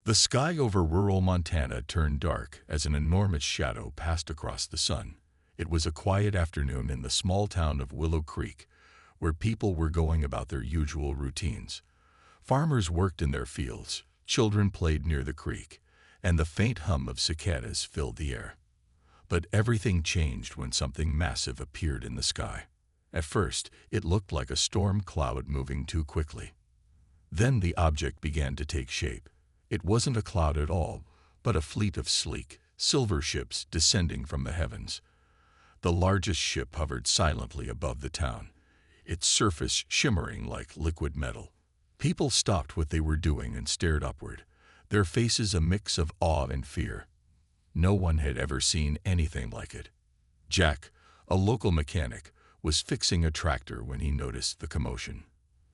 The sky over rural Montana turned dark as an enormous shadow passed across the sun. It was a quiet afternoon in the small town of Willow Creek, where people were going about their usual routines. Farmers worked in their fields, children played near the creek, and the faint hum of cicadas filled the air. But everything changed when something massive appeared in the sky. At first, it looked like a storm cloud moving too quickly. Then the object began to take shape. It wasn't a cloud at all, but a fleet of sleek, silver ships descending from the heavens. The largest ship hovered silently above the town, its surface shimmering like liquid metal. People stopped what they were doing and stared upward, their faces a mix of awe and fear. No one had ever seen anything like it. Jack, a local mechanic, was fixing a tractor when he noticed the commotion.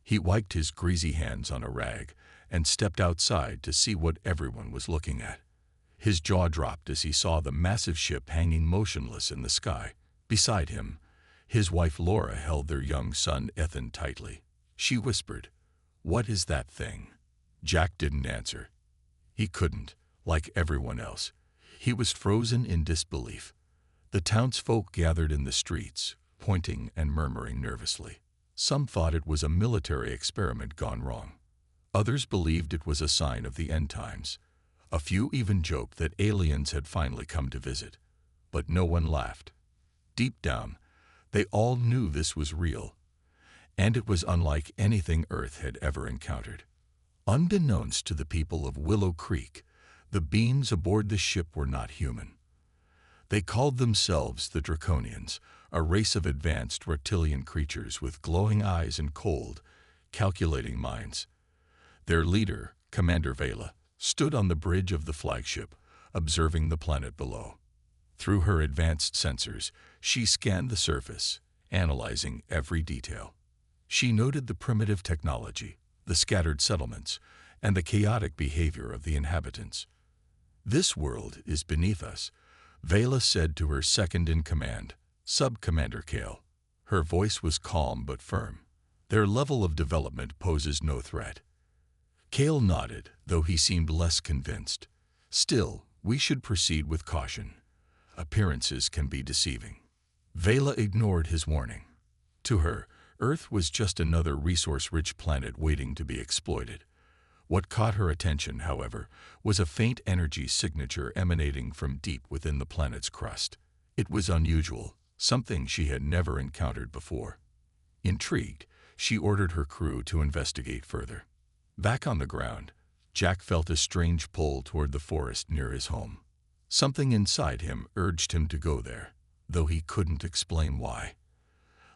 He wiped his greasy hands on a rag and stepped outside to see what everyone was looking at. His jaw dropped as he saw the massive ship hanging motionless in the sky. Beside him, his wife Laura held their young son Ethan tightly. She whispered, "What is that thing?" Jack didn't answer. He couldn't, like everyone else. He was frozen in disbelief. The townsfolk gathered in the streets, pointing and murmuring nervously. Some thought it was a military experiment gone wrong. Others believed it was a sign of the end times. A few even joked that aliens had finally come to visit. But no one laughed. Deep down, they all knew this was real, and it was unlike anything Earth had ever encountered. Unbeknownst to the people of Willow Creek, the beings aboard the ship were not human. They called themselves the Draconians, a race of advanced reptilian creatures with glowing eyes and cold, calculating minds. Their leader, Commander Vela, stood on the bridge of the flagship, observing the planet below. Through her advanced sensors, she scanned the surface, analyzing every detail. She noted the primitive technology, the scattered settlements, and the chaotic behavior of the inhabitants. "This world is beneath us," Vela said to her second-in-command, Sub-Commander Kale. Her voice was calm but firm. "Their level of development poses no threat." Kale nodded, though he seemed less convinced. "Still, we should proceed with caution. Appearances can be deceiving." Vela ignored his warning. To her, Earth was just another resource-rich planet waiting to be exploited. What caught her attention, however, was a faint energy signature emanating from deep within the planet's crust. It was unusual, something she had never encountered before. Intrigued, she ordered her crew to investigate further. Back on the ground, Jack felt a strange pull toward the forest near his home. Something inside him urged him to go there, though he couldn't explain why.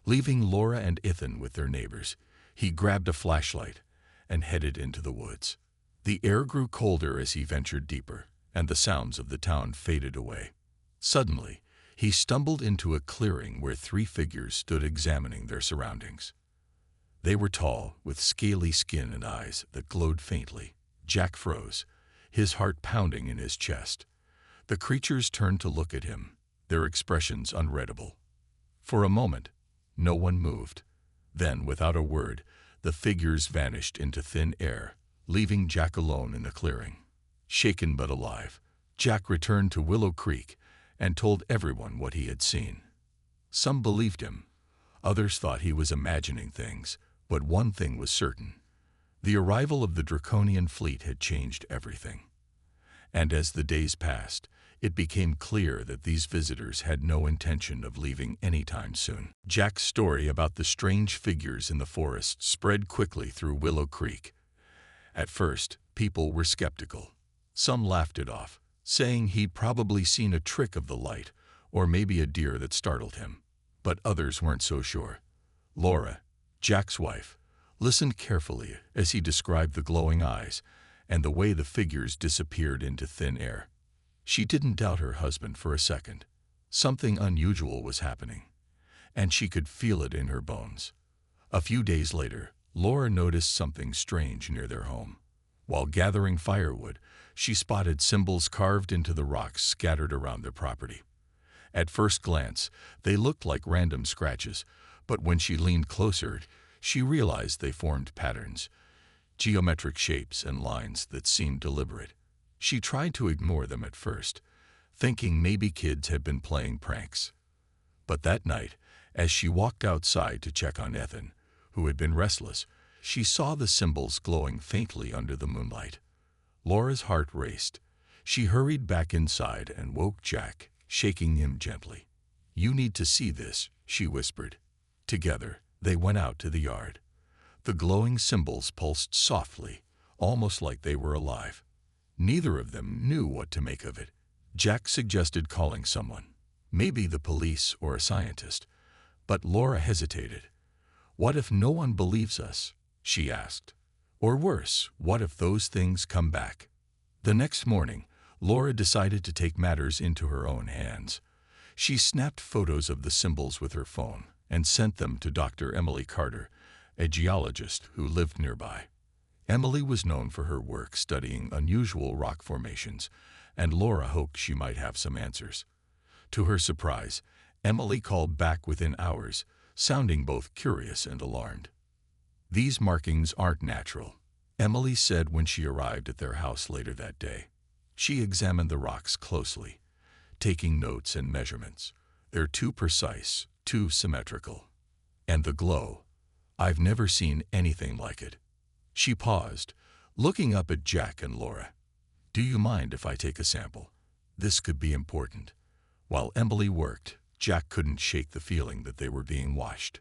Leaving Laura and Ethan with their neighbors, he grabbed a flashlight and headed into the woods. The air grew colder as he ventured deeper, and the sounds of the town faded away. Suddenly, he stumbled into a clearing where three figures stood examining their surroundings. They were tall, with scaly skin and eyes that glowed faintly. Jack froze, his heart pounding in his chest. The creatures turned to look at him, their expressions unreadable. For a moment, no one moved. Then, without a word, the figures vanished into thin air, leaving Jack alone in the clearing. Shaken but alive, Jack returned to Willow Creek and told everyone what he had seen. Some believed him. Others thought he was imagining things. But one thing was certain. The arrival of the Draconian fleet had changed everything. And as the days passed, it became clear that these visitors had no intention of leaving anytime soon. Jack's story about the strange figures in the forest spread quickly through Willow Creek. At first, people were skeptical. Some laughed it off, saying he'd probably seen a trick of the light, or maybe a deer that startled him. But others weren't so sure. Laura, Jack's wife, listened carefully as he described the glowing eyes and the way the figures disappeared into thin air. She didn't doubt her husband for a second. Something unusual was happening, and she could feel it in her bones. A few days later, Laura noticed something strange near their home. While gathering firewood, she spotted symbols carved into the rocks scattered around their property. At first glance, they looked like random scratches, but when she leaned closer, she realized they formed patterns, geometric shapes and lines that seemed deliberate. She tried to ignore them at first, thinking maybe kids had been playing pranks. But that night, as she walked outside to check on Ethan, who had been restless, she saw the symbols glowing faintly under the moonlight. Laura's heart raced. She hurried back inside and woke Jack, shaking him gently. "You need to see this," she whispered. Together, they went out to the yard. The glowing symbols pulsed softly, almost like they were alive. Neither of them knew what to make of it. Jack suggested calling someone, maybe the police or a scientist, but Laura hesitated. "What if no one believes us?" she asked. "Or worse, what if those things come back?" The next morning, Laura decided to take matters into her own hands. She snapped photos of the symbols with her phone and sent them to Dr. Emily Carter, a geologist who lived nearby. Emily was known for her work studying unusual rock formations, and Laura hoped she might have some answers. To her surprise, Emily called back within hours, sounding both curious and alarmed. "These markings aren't natural," Emily said when she arrived at their house later that day. She examined the rocks closely, taking notes and measurements. "They're too precise, too symmetrical. And the glow, I've never seen anything like it." She paused, looking up at Jack and Laura. "Do you mind if I take a sample? This could be important." While Emily worked, Jack couldn't shake the feeling that they were being watched.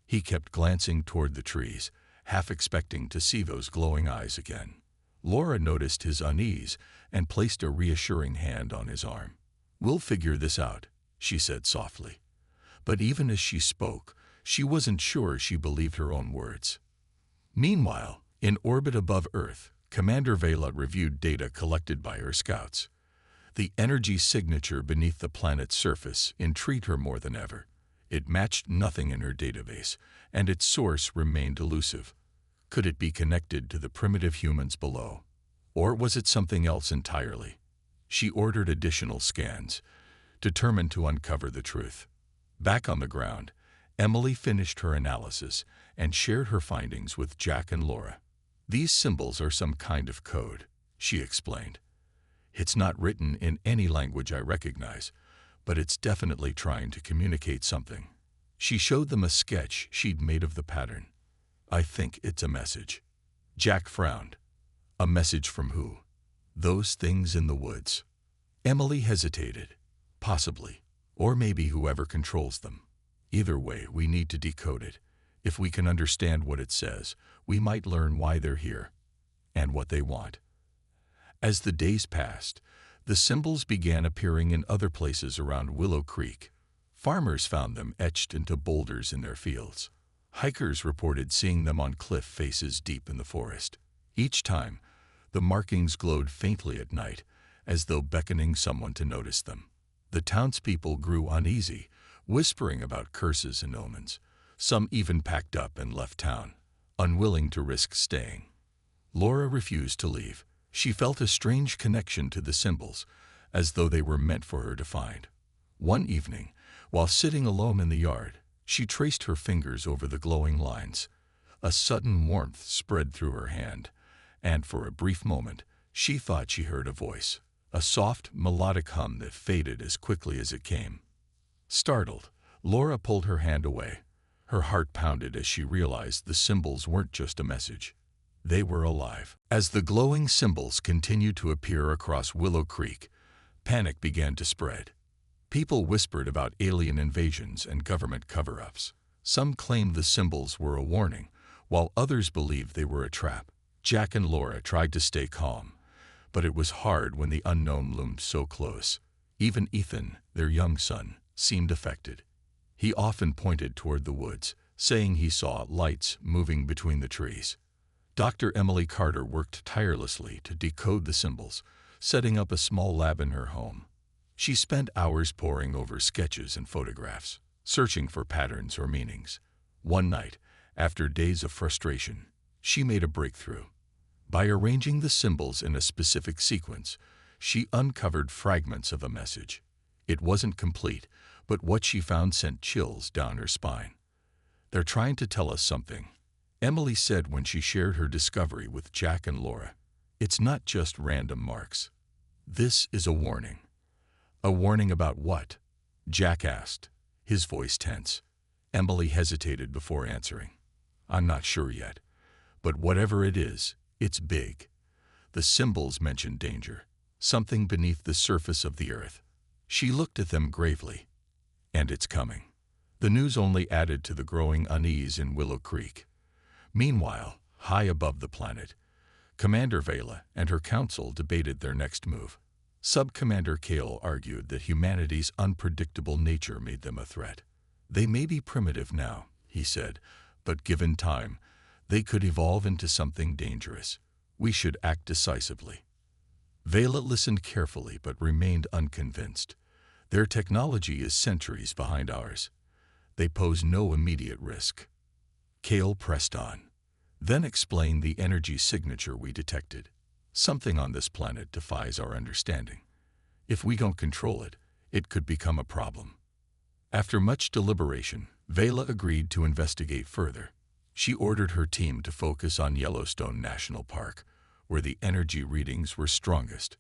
He kept glancing toward the trees, half expecting to see those glowing eyes again. Laura noticed his unease and placed a reassuring hand on his arm. "We'll figure this out," she said softly. But even as she spoke, she wasn't sure she believed her own words. Meanwhile, in orbit above Earth, Commander Vela reviewed data collected by her scouts. The energy signature beneath the planet's surface intrigued her more than ever. It matched nothing in her database, and its source remained elusive. Could it be connected to the primitive humans below? Or was it something else entirely? She ordered additional scans, determined to uncover the truth. Back on the ground, Emily finished her analysis and shared her findings with Jack and Laura. "These symbols are some kind of code," she explained. "It's not written in any language I recognize, but it's definitely trying to communicate something." She showed them a sketch she'd made of the pattern. "I think it's a message." Jack frowned. "A message from who?" "Those things in the woods." Emily hesitated. "Possibly. Or maybe whoever controls them. Either way, we need to decode it. If we can understand what it says, we might learn why they're here and what they want." As the days passed, the symbols began appearing in other places around Willow Creek. Farmers found them etched into boulders in their fields. Hikers reported seeing them on cliff faces deep in the forest. Each time, the markings glowed faintly at night, as though beckoning someone to notice them. The townspeople grew uneasy, whispering about curses and omens. Some even packed up and left town, unwilling to risk staying. Laura refused to leave. She felt a strange connection to the symbols, as though they were meant for her to find. One evening, while sitting alone in the yard, she traced her fingers over the glowing lines. A sudden warmth spread through her hand, and for a brief moment, she thought she heard a voice, a soft, melodic hum that faded as quickly as it came. Startled, Laura pulled her hand away. Her heart pounded as she realized the symbols weren't just a message. They were alive. As the glowing symbols continued to appear across Willow Creek, panic began to spread. People whispered about alien invasions and government cover-ups. Some claimed the symbols were a warning, while others believed they were a trap. Jack and Laura tried to stay calm, but it was hard when the unknown loomed so close. Even Ethan, their young son, seemed affected. He often pointed toward the woods, saying he saw lights moving between the trees. Dr. Emily Carter worked tirelessly to decode the symbols, setting up a small lab in her home. She spent hours poring over sketches and photographs, searching for patterns or meanings. One night, after days of frustration, she made a breakthrough. By arranging the symbols in a specific sequence, she uncovered fragments of a message. It wasn't complete, but what she found sent chills down her spine. "They're trying to tell us something," Emily said when she shared her discovery with Jack and Laura. "It's not just random marks. "This is a warning." "A warning about what?" Jack asked, his voice tense. Emily hesitated before answering. "I'm not sure yet, but whatever it is, it's big. The symbols mention danger, something beneath the surface of the earth." She looked at them gravely. "And it's coming." The news only added to the growing unease in Willow Creek. Meanwhile, high above the planet, Commander Vela and her council debated their next move. Sub-Commander Kale argued that humanity's unpredictable nature made them a threat. "They may be primitive now," he said, "but given time, they could evolve into something dangerous. We should act decisively." Vela listened carefully but remained unconvinced. "Their technology is centuries behind ours. They pose no immediate risk." Kale pressed on. "Then explain the energy signature we detected. Something on this planet defies our understanding. If we don't control it, it could become a problem." After much deliberation, Vela agreed to investigate further. She ordered her team to focus on Yellowstone National Park, where the energy readings were strongest.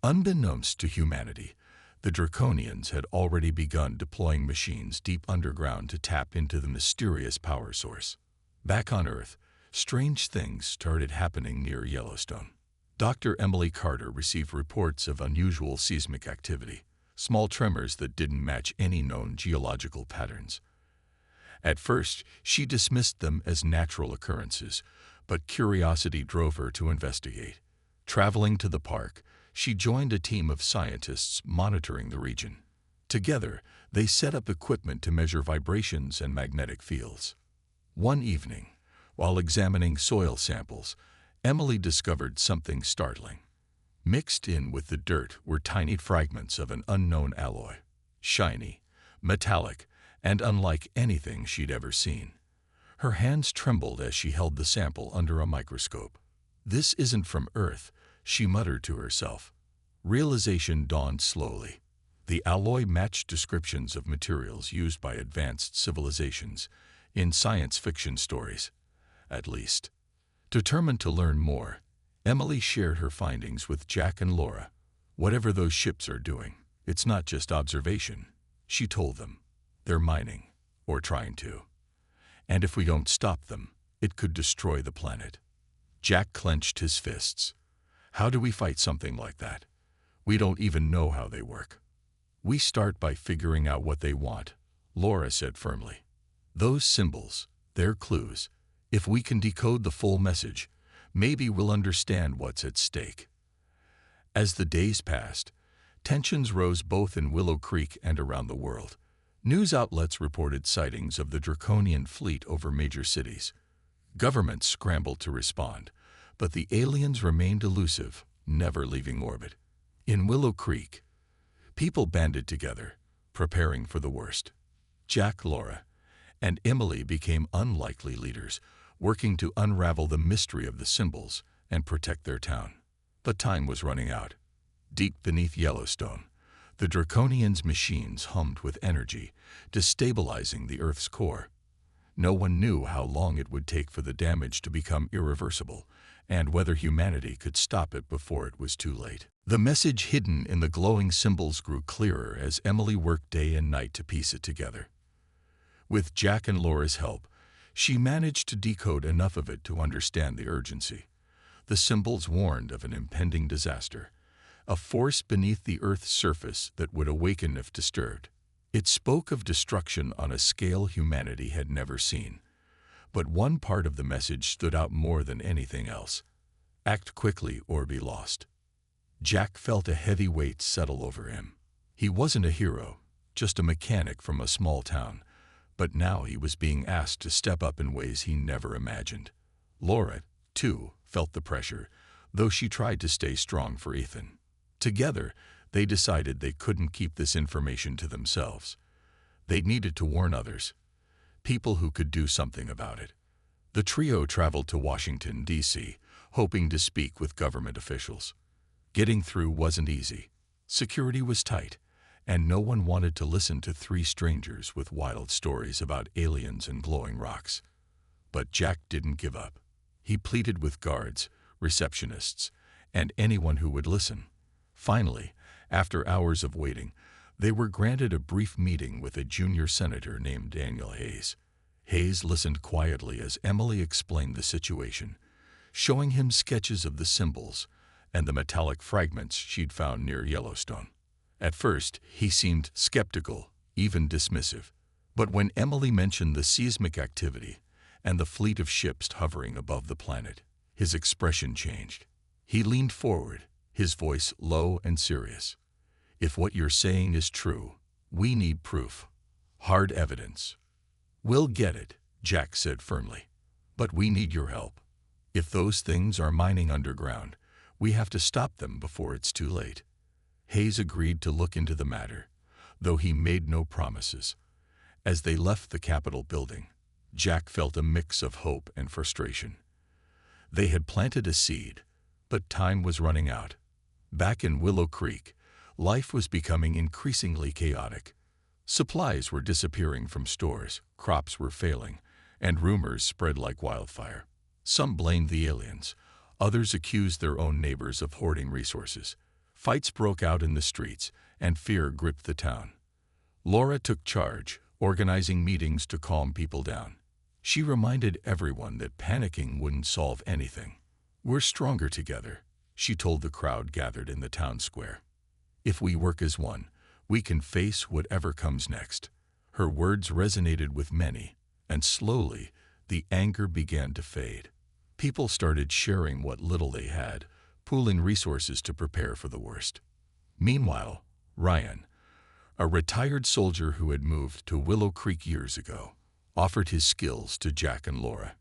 Unbeknownst to humanity, the Draconians had already begun deploying machines deep underground to tap into the mysterious power source. Back on Earth, strange things started happening near Yellowstone. Dr. Emily Carter received reports of unusual seismic activity, small tremors that didn't match any known geological patterns. At first, she dismissed them as natural occurrences, but curiosity drove her to investigate. Traveling to the park, she joined a team of scientists monitoring the region. Together, they set up equipment to measure vibrations and magnetic fields. One evening, while examining soil samples, Emily discovered something startling. Mixed in with the dirt were tiny fragments of an unknown alloy, shiny, metallic, and unlike anything she'd ever seen. Her hands trembled as she held the sample under a microscope. "This isn't from Earth," she muttered to herself. Realization dawned slowly. The alloy matched descriptions of materials used by advanced civilizations in science fiction stories, at least. Determined to learn more, Emily shared her findings with Jack and Laura. "Whatever those ships are doing, it's not just observation," she told them. "They're mining, or trying to. And if we don't stop them, it could destroy the planet." Jack clenched his fists. "How do we fight something like that? We don't even know how they work." "We start by figuring out what they want," Laura said firmly. "Those symbols, they're clues. If we can decode the full message, maybe we'll understand what's at stake." As the days passed, tensions rose both in Willow Creek and around the world. News outlets reported sightings of the Draconian fleet over major cities. Governments scrambled to respond, but the aliens remained elusive, never leaving orbit. In Willow Creek, people banded together, preparing for the worst. Jack, Laura, and Emily became unlikely leaders, working to unravel the mystery of the symbols and protect their town. But time was running out. Deep beneath Yellowstone, the Draconians' machines hummed with energy, destabilizing the Earth's core. No one knew how long it would take for the damage to become irreversible, and whether humanity could stop it before it was too late. The message hidden in the glowing symbols grew clearer as Emily worked day and night to piece it together. With Jack and Laura's help, she managed to decode enough of it to understand the urgency. The symbols warned of an impending disaster, a force beneath the Earth's surface that would awaken if disturbed. It spoke of destruction on a scale humanity had never seen. But one part of the message stood out more than anything else. Act quickly or be lost. Jack felt a heavy weight settle over him. He wasn't a hero, just a mechanic from a small town, but now he was being asked to step up in ways he never imagined. Laura, too, felt the pressure, though she tried to stay strong for Ethan. Together, they decided they couldn't keep this information to themselves. They needed to warn others, people who could do something about it. The trio traveled to Washington, D.C., hoping to speak with government officials. Getting through wasn't easy. Security was tight, and no one wanted to listen to three strangers with wild stories about aliens and glowing rocks. But Jack didn't give up. He pleaded with guards, receptionists, and anyone who would listen. Finally, after hours of waiting, they were granted a brief meeting with a junior senator named Daniel Hayes. Hayes listened quietly as Emily explained the situation, showing him sketches of the symbols and the metallic fragments she'd found near Yellowstone. At first, he seemed skeptical, even dismissive. But when Emily mentioned the seismic activity and the fleet of ships hovering above the planet, his expression changed. He leaned forward, his voice low and serious. "If what you're saying is true, we need proof. Hard evidence." "We'll get it," Jack said firmly. "But we need your help. If those things are mining underground, we have to stop them before it's too late." Hayes agreed to look into the matter, though he made no promises. As they left the Capitol building, Jack felt a mix of hope and frustration. They had planted a seed, but time was running out. Back in Willow Creek, life was becoming increasingly chaotic. Supplies were disappearing from stores, crops were failing, and rumors spread like wildfire. Some blamed the aliens, others accused their own neighbors of hoarding resources. Fights broke out in the streets, and fear gripped the town. Laura took charge, organizing meetings to calm people down. She reminded everyone that panicking wouldn't solve anything. "We're stronger together," she told the crowd gathered in the town square. "If we work as one, we can face whatever comes next." Her words resonated with many, and slowly, the anger began to fade. People started sharing what little they had, pooling resources to prepare for the worst. Meanwhile, Ryan, a retired soldier who had moved to Willow Creek years ago, offered his skills to Jack and Laura.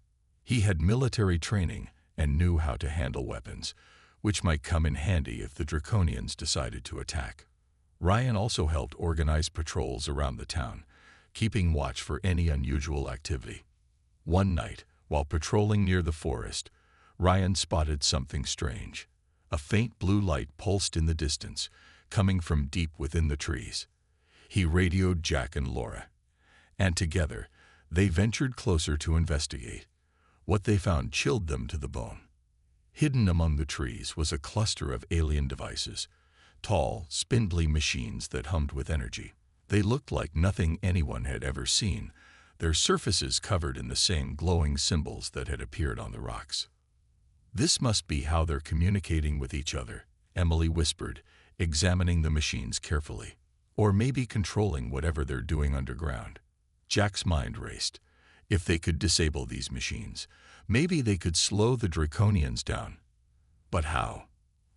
He had military training and knew how to handle weapons, which might come in handy if the Draconians decided to attack. Ryan also helped organize patrols around the town, keeping watch for any unusual activity. One night, while patrolling near the forest, Ryan spotted something strange. A faint blue light pulsed in the distance, coming from deep within the trees. He radioed Jack and Laura, and together, they ventured closer to investigate. What they found chilled them to the bone. Hidden among the trees was a cluster of alien devices, tall, spindly machines that hummed with energy. They looked like nothing anyone had ever seen, their surfaces covered in the same glowing symbols that had appeared on the rocks. "This must be how they're communicating with each other," Emily whispered, examining the machines carefully. "Or maybe controlling whatever they're doing underground." Jack's mind raced. If they could disable these machines, maybe they could slow the Draconians down. But how?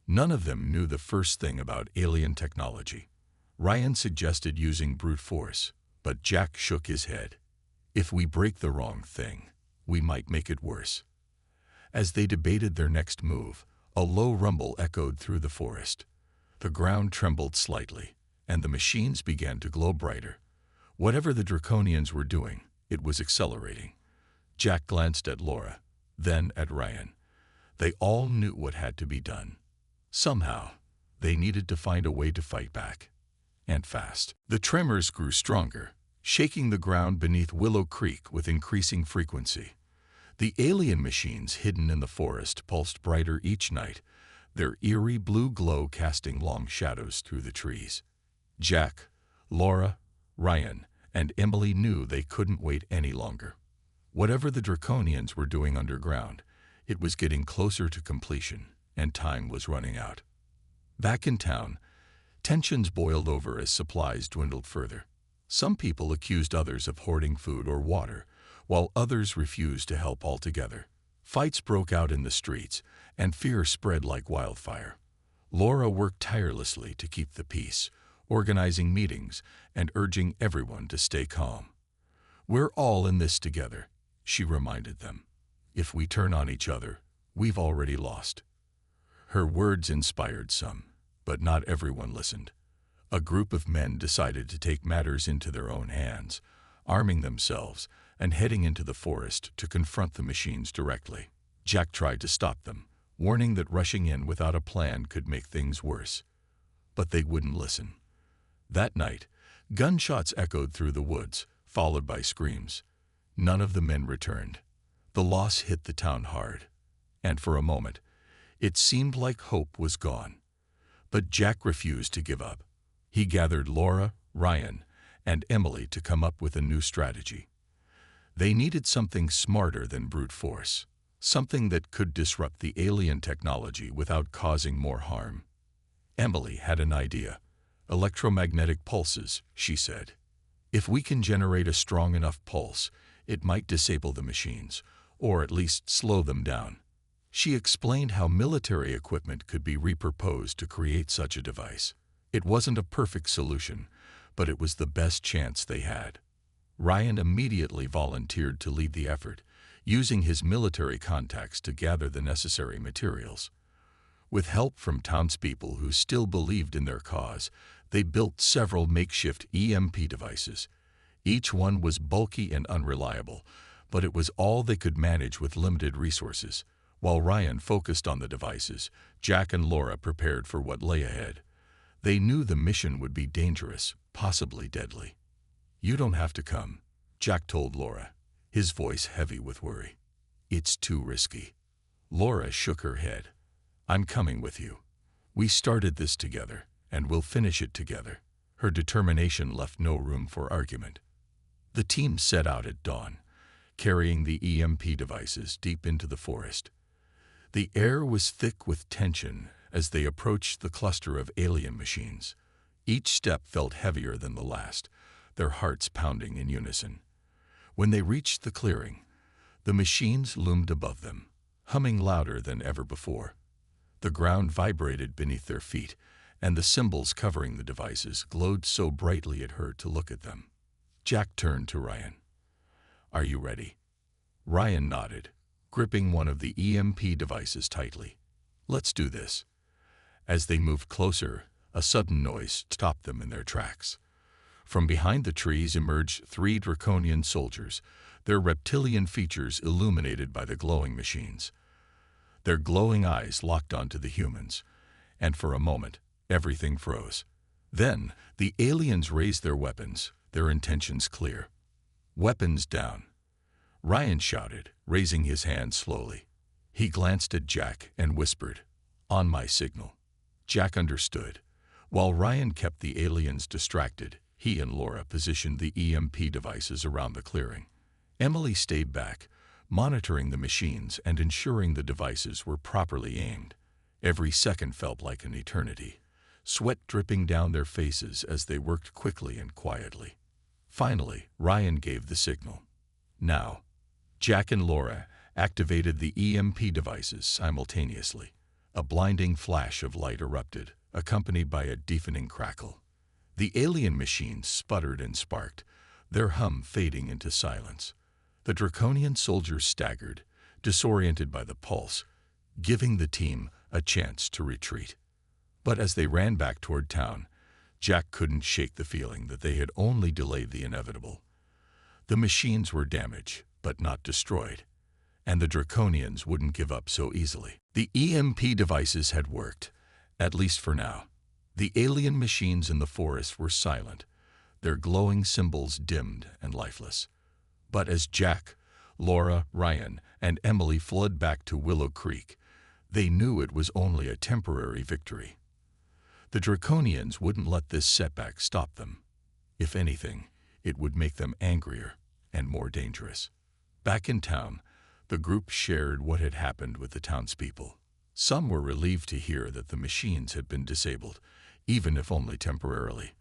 None of them knew the first thing about alien technology. Ryan suggested using brute force, but Jack shook his head. "If we break the wrong thing, we might make it worse." As they debated their next move, a low rumble echoed through the forest. The ground trembled slightly, and the machines began to glow brighter. Whatever the Draconians were doing, it was accelerating. Jack glanced at Laura, then at Ryan. They all knew what had to be done. Somehow, they needed to find a way to fight back. And fast. The tremors grew stronger, shaking the ground beneath Willow Creek with increasing frequency. The alien machines hidden in the forest pulsed brighter each night, their eerie blue glow casting long shadows through the trees. Jack, Laura, Ryan, and Emily knew they couldn't wait any longer. Whatever the Draconians were doing underground, it was getting closer to completion, and time was running out. Back in town, tensions boiled over as supplies dwindled further. Some people accused others of hoarding food or water, while others refused to help altogether. Fights broke out in the streets, and fear spread like wildfire. Laura worked tirelessly to keep the peace, organizing meetings and urging everyone to stay calm. "We're all in this together," she reminded them. "If we turn on each other, we've already lost." Her words inspired some, but not everyone listened. A group of men decided to take matters into their own hands, arming themselves and heading into the forest to confront the machines directly. Jack tried to stop them, warning that rushing in without a plan could make things worse. But they wouldn't listen. That night, gunshots echoed through the woods, followed by screams. None of the men returned. The loss hit the town hard, and for a moment, it seemed like hope was gone. But Jack refused to give up. He gathered Laura, Ryan, and Emily to come up with a new strategy. They needed something smarter than brute force, something that could disrupt the alien technology without causing more harm. Emily had an idea. Electromagnetic pulses, she said. If we can generate a strong enough pulse, it might disable the machines, or at least slow them down. She explained how military equipment could be repurposed to create such a device. It wasn't a perfect solution, but it was the best chance they had. Ryan immediately volunteered to lead the effort, using his military contacts to gather the necessary materials. With help from townspeople who still believed in their cause, they built several makeshift EMP devices. Each one was bulky and unreliable, but it was all they could manage with limited resources. While Ryan focused on the devices, Jack and Laura prepared for what lay ahead. They knew the mission would be dangerous, possibly deadly. "You don't have to come," Jack told Laura, his voice heavy with worry. "It's too risky." Laura shook her head. "I'm coming with you. We started this together, and we'll finish it together." Her determination left no room for argument. The team set out at dawn, carrying the EMP devices deep into the forest. The air was thick with tension as they approached the cluster of alien machines. Each step felt heavier than the last, their hearts pounding in unison. When they reached the clearing, the machines loomed above them, humming louder than ever before. The ground vibrated beneath their feet, and the symbols covering the devices glowed so brightly it hurt to look at them. Jack turned to Ryan. "Are you ready?" Ryan nodded, gripping one of the EMP devices tightly. "Let's do this." As they moved closer, a sudden noise stopped them in their tracks. From behind the trees emerged 3 Draconian soldiers, their reptilian features illuminated by the glowing machines. Their glowing eyes locked onto the humans, and for a moment, everything froze. Then, the aliens raised their weapons, their intentions clear. "Weapons down," Ryan shouted, raising his hand slowly. He glanced at Jack and whispered, "On my signal." Jack understood. While Ryan kept the aliens distracted, he and Laura positioned the EMP devices around the clearing. Emily stayed back, monitoring the machines and ensuring the devices were properly aimed. Every second felt like an eternity, sweat dripping down their faces as they worked quickly and quietly. Finally, Ryan gave the signal. Now, Jack and Laura activated the EMP devices simultaneously. A blinding flash of light erupted, accompanied by a deafening crackle. The alien machines sputtered and sparked, their hum fading into silence. The Draconian soldiers staggered, disoriented by the pulse, giving the team a chance to retreat. But as they ran back toward town, Jack couldn't shake the feeling that they had only delayed the inevitable. The machines were damaged, but not destroyed, and the Draconians wouldn't give up so easily. The EMP devices had worked, at least for now. The alien machines in the forest were silent, their glowing symbols dimmed and lifeless. But as Jack, Laura, Ryan, and Emily fled back to Willow Creek, they knew it was only a temporary victory. The Draconians wouldn't let this setback stop them. If anything, it would make them angrier and more dangerous. Back in town, the group shared what had happened with the townspeople. Some were relieved to hear that the machines had been disabled, even if only temporarily.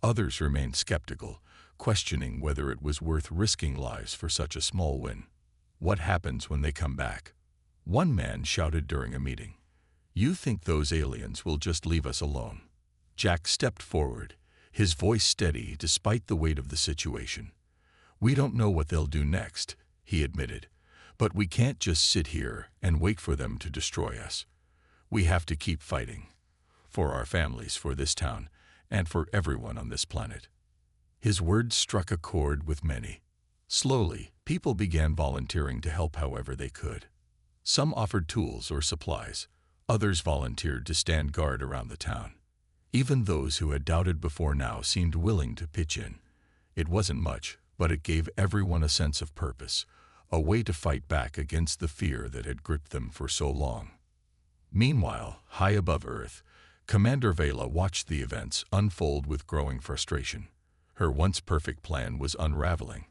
Others remained skeptical, questioning whether it was worth risking lives for such a small win. "What happens when they come back?" One man shouted during a meeting. "You think those aliens will just leave us alone?" Jack stepped forward, his voice steady despite the weight of the situation. "We don't know what they'll do next," he admitted, "but we can't just sit here and wait for them to destroy us. We have to keep fighting. For our families, for this town, and for everyone on this planet." His words struck a chord with many. Slowly, people began volunteering to help however they could. Some offered tools or supplies. Others volunteered to stand guard around the town. Even those who had doubted before now seemed willing to pitch in. It wasn't much, but it gave everyone a sense of purpose, a way to fight back against the fear that had gripped them for so long. Meanwhile, high above Earth, Commander Vela watched the events unfold with growing frustration. Her once perfect plan was unraveling,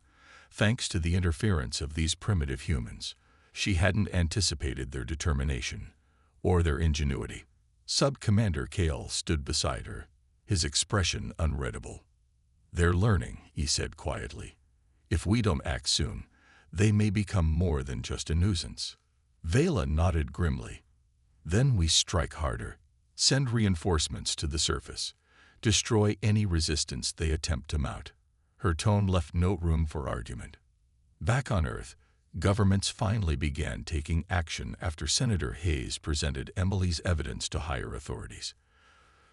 thanks to the interference of these primitive humans. She hadn't anticipated their determination or their ingenuity. Sub-Commander Kale stood beside her, his expression unreadable. "They're learning," he said quietly. "If we don't act soon, they may become more than just a nuisance." Vela nodded grimly. "Then we strike harder, send reinforcements to the surface, destroy any resistance they attempt to mount." Her tone left no room for argument. Back on Earth, governments finally began taking action after Senator Hayes presented Emily's evidence to higher authorities.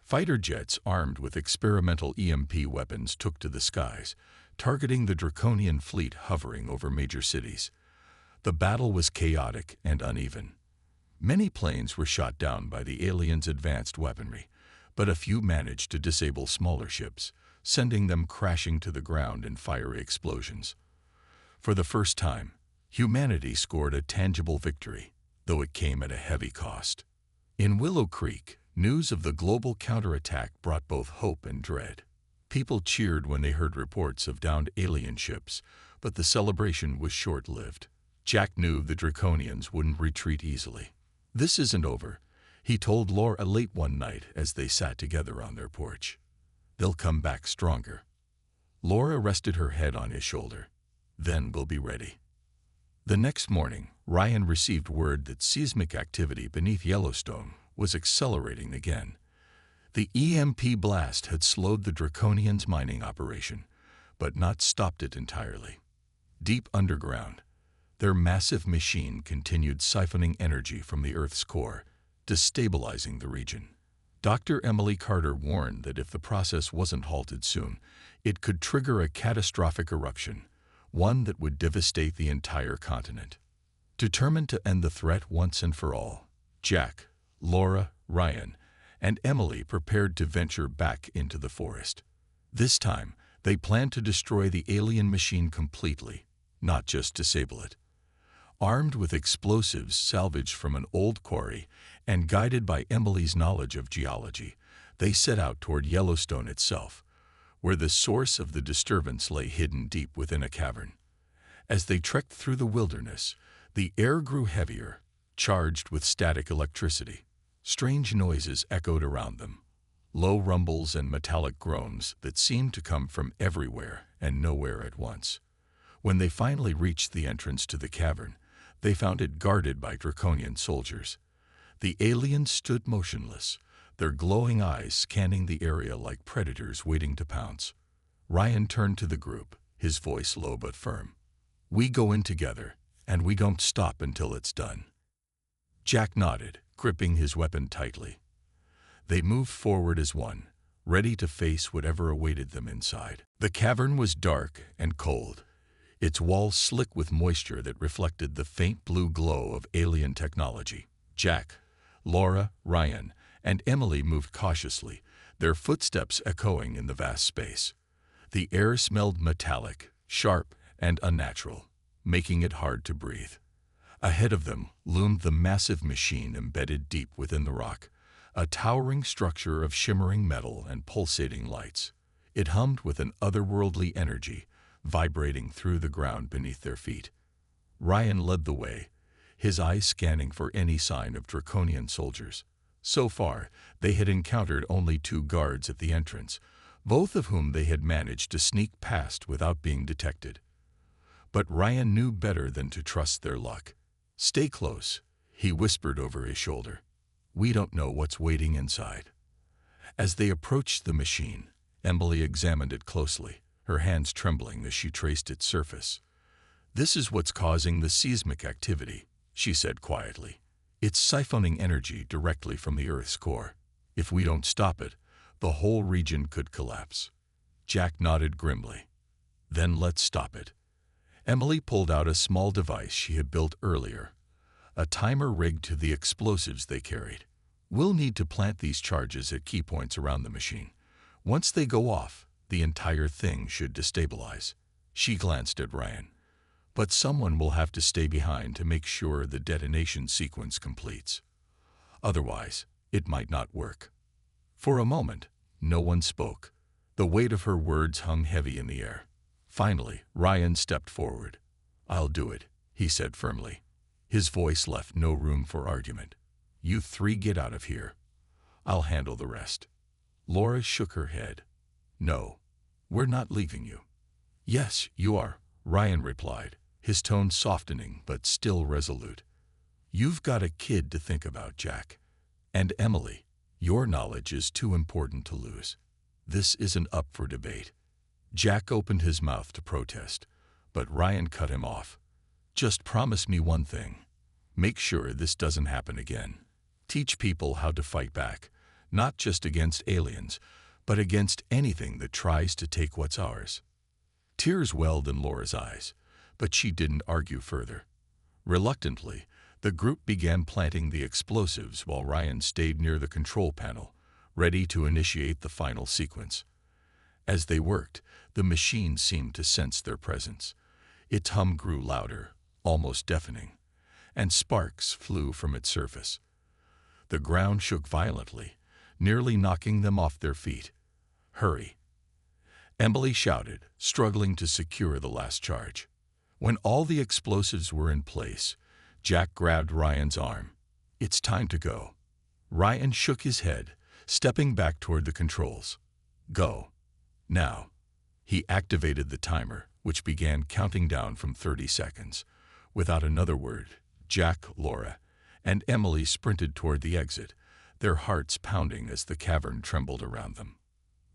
Fighter jets armed with experimental EMP weapons took to the skies, targeting the Draconian fleet hovering over major cities. The battle was chaotic and uneven. Many planes were shot down by the aliens' advanced weaponry, but a few managed to disable smaller ships, sending them crashing to the ground in fiery explosions. For the first time, humanity scored a tangible victory, though it came at a heavy cost. In Willow Creek, news of the global counterattack brought both hope and dread. People cheered when they heard reports of downed alien ships, but the celebration was short-lived. Jack knew the Draconians wouldn't retreat easily. "This isn't over," he told Laura late one night as they sat together on their porch. "They'll come back stronger." Laura rested her head on his shoulder. "Then we'll be ready." The next morning, Ryan received word that seismic activity beneath Yellowstone was accelerating again. The EMP blast had slowed the Draconians' mining operation, but not stopped it entirely. Deep underground, their massive machine continued siphoning energy from the Earth's core, destabilizing the region. Dr. Emily Carter warned that if the process wasn't halted soon, it could trigger a catastrophic eruption, one that would devastate the entire continent. Determined to end the threat once and for all, Jack, Laura, Ryan, and Emily prepared to venture back into the forest. This time, they planned to destroy the alien machine completely, not just disable it. Armed with explosives salvaged from an old quarry and guided by Emily's knowledge of geology, they set out toward Yellowstone itself, where the source of the disturbance lay hidden deep within a cavern. As they trekked through the wilderness, the air grew heavier, charged with static electricity. Strange noises echoed around them, low rumbles and metallic groans that seemed to come from everywhere and nowhere at once. When they finally reached the entrance to the cavern, they found it guarded by Draconian soldiers. The aliens stood motionless, their glowing eyes scanning the area like predators waiting to pounce. Ryan turned to the group, his voice low but firm. "We go in together, and we don't stop until it's done." Jack nodded, gripping his weapon tightly. They moved forward as one, ready to face whatever awaited them inside. The cavern was dark and cold, its walls slick with moisture that reflected the faint blue glow of alien technology. Jack, Laura, Ryan, and Emily moved cautiously, their footsteps echoing in the vast space. The air smelled metallic, sharp, and unnatural, making it hard to breathe. Ahead of them loomed the massive machine embedded deep within the rock, a towering structure of shimmering metal and pulsating lights. It hummed with an otherworldly energy, vibrating through the ground beneath their feet. Ryan led the way, his eyes scanning for any sign of Draconian soldiers. So far, they had encountered only 2 guards at the entrance, both of whom they had managed to sneak past without being detected. But Ryan knew better than to trust their luck. "Stay close," he whispered over his shoulder. "We don't know what's waiting inside." As they approached the machine, Emily examined it closely, her hands trembling as she traced its surface. "This is what's causing the seismic activity," she said quietly. "It's siphoning energy directly from the Earth's core. If we don't stop it, the whole region could collapse." Jack nodded grimly. "Then let's stop it." Emily pulled out a small device she had built earlier, a timer rigged to the explosives they carried. "We'll need to plant these charges at key points around the machine. Once they go off, the entire thing should destabilize." She glanced at Ryan. "But someone will have to stay behind to make sure the detonation sequence completes. Otherwise, it might not work." For a moment, no one spoke. The weight of her words hung heavy in the air. Finally, Ryan stepped forward. "I'll do it," he said firmly. His voice left no room for argument. "You three get out of here. I'll handle the rest." Laura shook her head. "No, we're not leaving you." "Yes, you are," Ryan replied, his tone softening but still resolute. "You've got a kid to think about, Jack. And Emily, your knowledge is too important to lose. This isn't up for debate." Jack opened his mouth to protest, but Ryan cut him off. "Just promise me one thing. Make sure this doesn't happen again. Teach people how to fight back, not just against aliens, but against anything that tries to take what's ours." Tears welled in Laura's eyes, but she didn't argue further. Reluctantly, the group began planting the explosives while Ryan stayed near the control panel, ready to initiate the final sequence. As they worked, the machine seemed to sense their presence. Its hum grew louder, almost deafening, and sparks flew from its surface. The ground shook violently, nearly knocking them off their feet. "Hurry!" Emily shouted, struggling to secure the last charge. When all the explosives were in place, Jack grabbed Ryan's arm. "It's time to go." Ryan shook his head, stepping back toward the controls. "Go. Now." He activated the timer, which began counting down from 30 seconds. Without another word, Jack, Laura, and Emily sprinted toward the exit, their hearts pounding as the cavern trembled around them.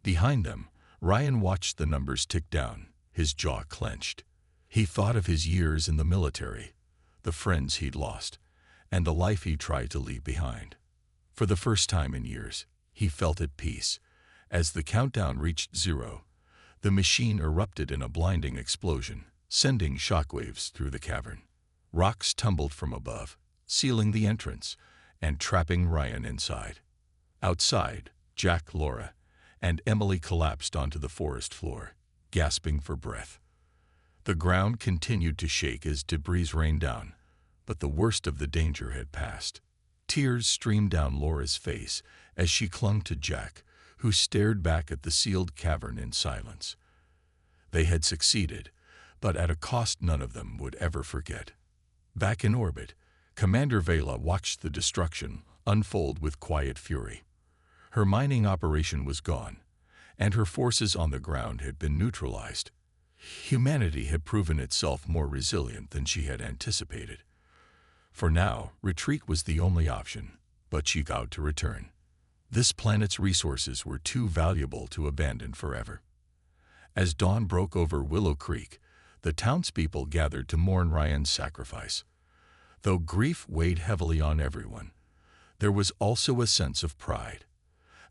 Behind them, Ryan watched the numbers tick down, his jaw clenched. He thought of his years in the military, the friends he'd lost, and the life he tried to leave behind. For the first time in years, he felt at peace. As the countdown reached 0, the machine erupted in a blinding explosion, sending shockwaves through the cavern. Rocks tumbled from above, sealing the entrance and trapping Ryan inside. Outside, Jack, Laura, and Emily collapsed onto the forest floor, gasping for breath. The ground continued to shake as debris rained down, but the worst of the danger had passed. Tears streamed down Laura's face as she clung to Jack, who stared back at the sealed cavern in silence. They had succeeded, but at a cost none of them would ever forget. Back in orbit, Commander Vela watched the destruction unfold with quiet fury. Her mining operation was gone, and her forces on the ground had been neutralized. Humanity had proven itself more resilient than she had anticipated. For now, retreat was the only option, but she vowed to return. This planet's resources were too valuable to abandon forever. As dawn broke over Willow Creek, the townspeople gathered to mourn Ryan's sacrifice. Though grief weighed heavily on everyone, there was also a sense of pride.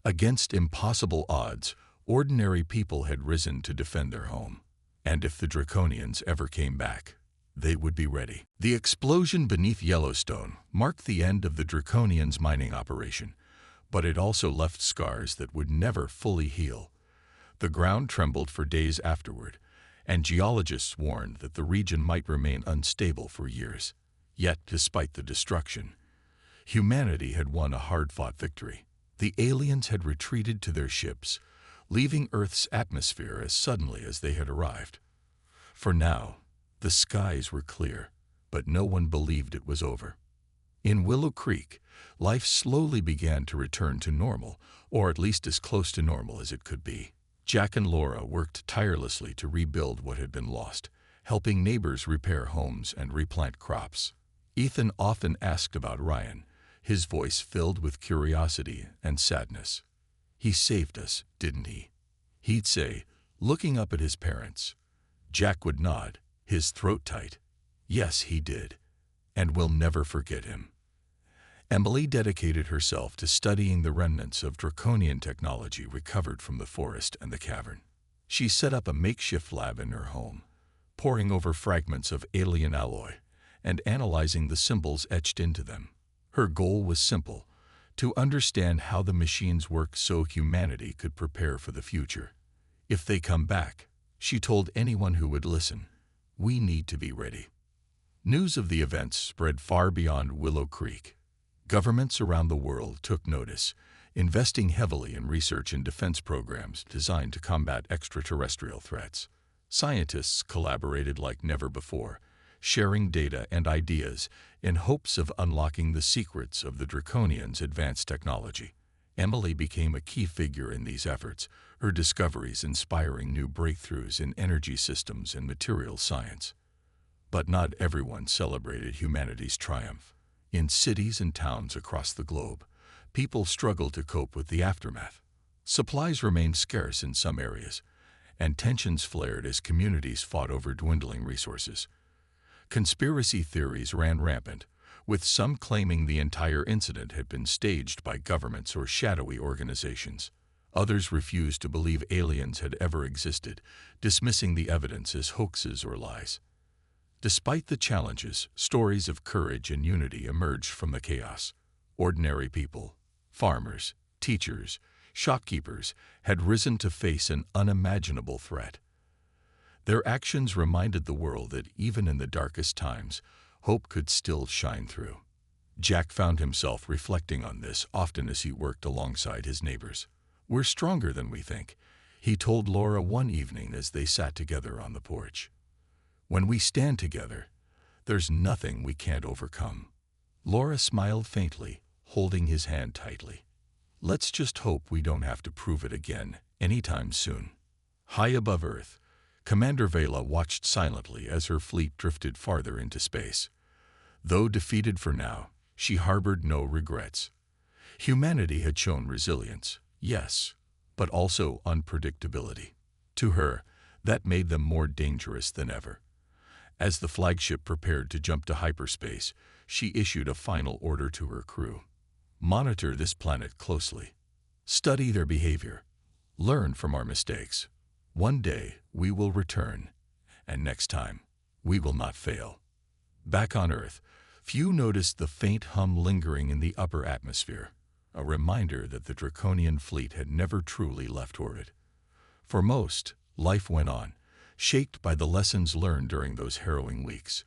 Against impossible odds, ordinary people had risen to defend their home. And if the Draconians ever came back, they would be ready. The explosion beneath Yellowstone marked the end of the Draconians' mining operation, but it also left scars that would never fully heal. The ground trembled for days afterward, and geologists warned that the region might remain unstable for years. Yet, despite the destruction, humanity had won a hard-fought victory. The aliens had retreated to their ships, leaving Earth's atmosphere as suddenly as they had arrived. For now, the skies were clear, but no one believed it was over. In Willow Creek, life slowly began to return to normal, or at least as close to normal as it could be. Jack and Laura worked tirelessly to rebuild what had been lost, helping neighbors repair homes and replant crops. Ethan often asked about Ryan, his voice filled with curiosity and sadness. "He saved us, didn't he?" He'd say, looking up at his parents. Jack would nod, his throat tight. "Yes, he did, and we'll never forget him." Emily dedicated herself to studying the remnants of Draconian technology recovered from the forest and the cavern. She set up a makeshift lab in her home, poring over fragments of alien alloy and analyzing the symbols etched into them. Her goal was simple: to understand how the machines work so humanity could prepare for the future. If they come back, she told anyone who would listen, we need to be ready. News of the events spread far beyond Willow Creek. Governments around the world took notice, investing heavily in research and defense programs designed to combat extraterrestrial threats. Scientists collaborated like never before, sharing data and ideas in hopes of unlocking the secrets of the Draconians' advanced technology. Emily became a key figure in these efforts, her discoveries inspiring new breakthroughs in energy systems and materials science. But not everyone celebrated humanity's triumph. In cities and towns across the globe, people struggled to cope with the aftermath. Supplies remained scarce in some areas, and tensions flared as communities fought over dwindling resources. Conspiracy theories ran rampant, with some claiming the entire incident had been staged by governments or shadowy organizations. Others refused to believe aliens had ever existed, dismissing the evidence as hoaxes or lies. Despite the challenges, stories of courage and unity emerged from the chaos. Ordinary people, farmers, teachers, shopkeepers, had risen to face an unimaginable threat. Their actions reminded the world that even in the darkest times, hope could still shine through. Jack found himself reflecting on this often as he worked alongside his neighbors. "We're stronger than we think," he told Laura one evening as they sat together on the porch. "When we stand together, there's nothing we can't overcome." Laura smiled faintly, holding his hand tightly. "Let's just hope we don't have to prove it again anytime soon." High above Earth, Commander Vela watched silently as her fleet drifted farther into space. Though defeated for now, she harbored no regrets. Humanity had shown resilience, yes, but also unpredictability. To her, that made them more dangerous than ever. As the flagship prepared to jump to hyperspace, she issued a final order to her crew. "Monitor this planet closely. Study their behavior. Learn from our mistakes. One day, we will return, and next time, we will not fail." Back on Earth, few noticed the faint hum lingering in the upper atmosphere, a reminder that the Draconian fleet had never truly left orbit. For most, life went on, shaped by the lessons learned during those harrowing weeks.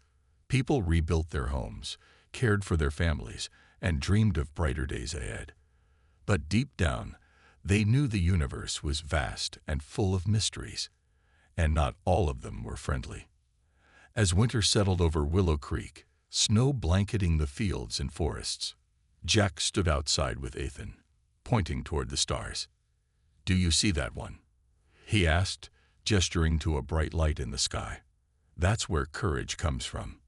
People rebuilt their homes, cared for their families, and dreamed of brighter days ahead. But deep down, they knew the universe was vast and full of mysteries, and not all of them were friendly. As winter settled over Willow Creek, snow blanketing the fields and forests, Jack stood outside with Ethan, pointing toward the stars. "Do you see that one?" he asked, gesturing to a bright light in the sky. "That's where courage comes from.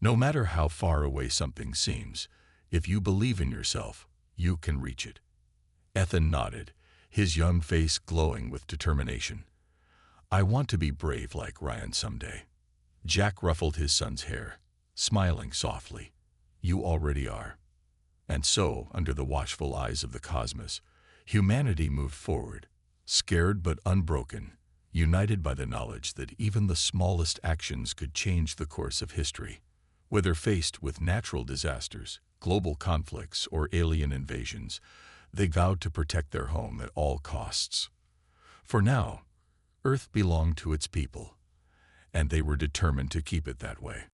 No matter how far away something seems, if you believe in yourself, you can reach it." Ethan nodded, his young face glowing with determination. "I want to be brave like Ryan someday." Jack ruffled his son's hair, smiling softly. "You already are." And so, under the watchful eyes of the cosmos, humanity moved forward, scared but unbroken, united by the knowledge that even the smallest actions could change the course of history. Whether faced with natural disasters, global conflicts, or alien invasions, they vowed to protect their home at all costs. For now, Earth belonged to its people, and they were determined to keep it that way.